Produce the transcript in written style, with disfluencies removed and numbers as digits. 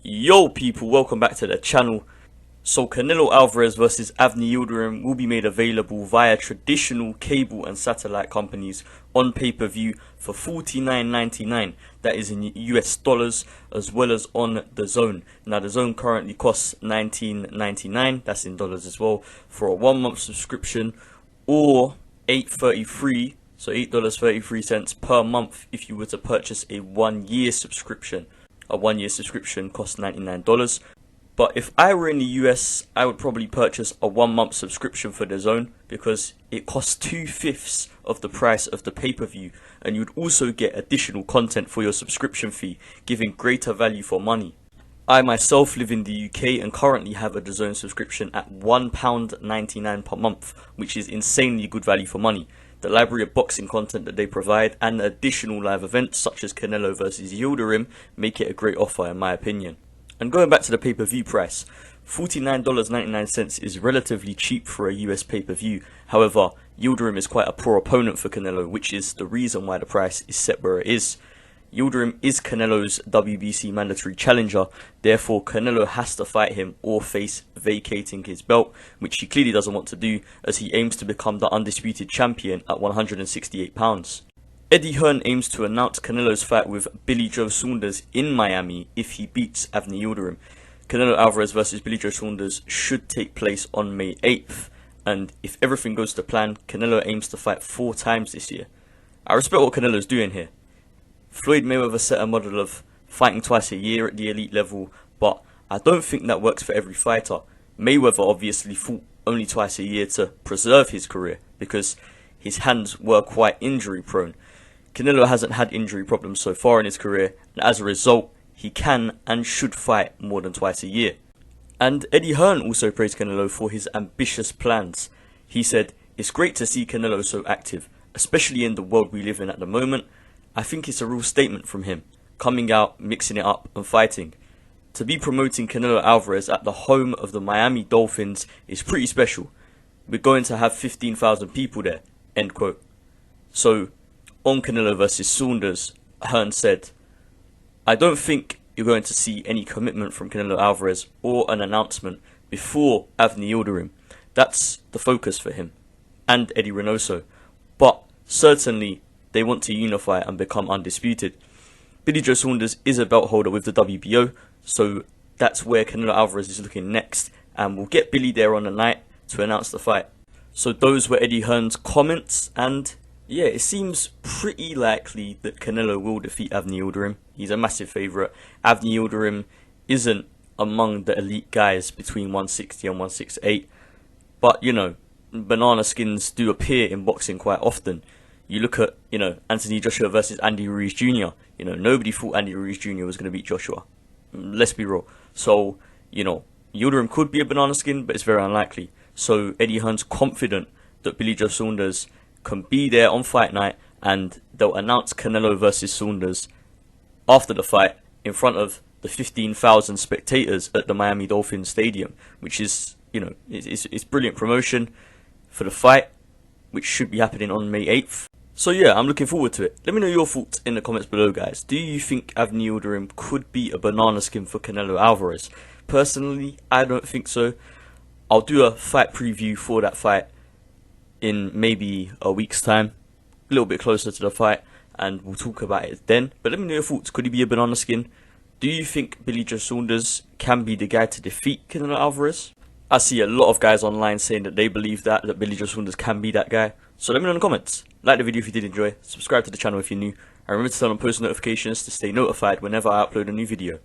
Yo people, welcome back to the channel. So Canelo Alvarez versus Avni Yildirim will be made available via traditional cable and satellite companies on pay-per-view for $49.99. That is in US dollars, as well as on Dazn. Now Dazn currently costs $19.99, that's in dollars as well, for a 1 month subscription, or $8.33, so $8.33 per month if you were to purchase a 1 year subscription. A 1 year subscription costs $99. But if I were in the US, I would probably purchase a 1 month subscription for Dazn because it costs 2/5 of the price of the pay-per-view, and you'd also get additional content for your subscription fee, giving greater value for money. I myself live in the UK and currently have a Dazn subscription at £1.99 per month, which is insanely good value for money. The library of boxing content that they provide and additional live events such as Canelo versus Yildirim make it a great offer in my opinion. And going back to the pay-per-view price, $49.99 is relatively cheap for a US pay-per-view. However, Yildirim is quite a poor opponent for Canelo, which is the reason why the price is set where it is. Yildirim is Canelo's WBC mandatory challenger, therefore Canelo has to fight him or face vacating his belt, which he clearly doesn't want to do as he aims to become the undisputed champion at 168 pounds. Eddie Hearn aims to announce Canelo's fight with Billy Joe Saunders in Miami if he beats Avni Yildirim. Canelo Alvarez versus Billy Joe Saunders should take place on May 8th, and if everything goes to plan, Canelo aims to fight 4 times this year. I respect what Canelo's doing here. Floyd Mayweather set a model of fighting twice a year at the elite level, but I don't think that works for every fighter. Mayweather obviously fought only twice a year to preserve his career because his hands were quite injury prone. Canelo hasn't had injury problems so far in his career, and as a result, he can and should fight more than twice a year. And Eddie Hearn also praised Canelo for his ambitious plans. He said, "It's great to see Canelo so active, especially in the world we live in at the moment. I think it's a real statement from him, coming out, mixing it up and fighting. To be promoting Canelo Alvarez at the home of the Miami Dolphins is pretty special. We're going to have 15,000 people there," end quote. So, on Canelo versus Saunders, Hearn said, "I don't think you're going to see any commitment from Canelo Alvarez or an announcement before Avni Yildirim. That's the focus for him, and Eddie Reynoso. But certainly, they want to unify and become undisputed. Billy Joe Saunders is a belt holder with the WBO, so that's where Canelo Alvarez is looking next, and we'll get Billy there on the night to announce the fight." So those were Eddie Hearn's comments, and yeah, it seems pretty likely that Canelo will defeat Avni Yildirim. He's a massive favourite. Avni Yildirim isn't among the elite guys between 160 and 168, but you know, banana skins do appear in boxing quite often. You look at, Anthony Joshua versus Andy Ruiz Jr. Nobody thought Andy Ruiz Jr. was going to beat Joshua. Let's be real. So, Yildirim could be a banana skin, but it's very unlikely. So, Eddie Hearn's confident that Billy Joe Saunders can be there on fight night, and they'll announce Canelo versus Saunders after the fight in front of the 15,000 spectators at the Miami Dolphins Stadium, which is, it's brilliant promotion for the fight, which should be happening on May 8th. So yeah, I'm looking forward to it. Let me know your thoughts in the comments below, guys. Do you think Avni Yildirim could be a banana skin for Canelo Alvarez? Personally, I don't think so. I'll do a fight preview for that fight in maybe a week's time, a little bit closer to the fight, and we'll talk about it then. But let me know your thoughts. Could he be a banana skin? Do you think Billy Joe Saunders can be the guy to defeat Canelo Alvarez? I see a lot of guys online saying that they believe that Billy Joe Saunders can be that guy. So let me know in the comments. Like the video if you did enjoy, subscribe to the channel if you're new, and remember to turn on post notifications to stay notified whenever I upload a new video.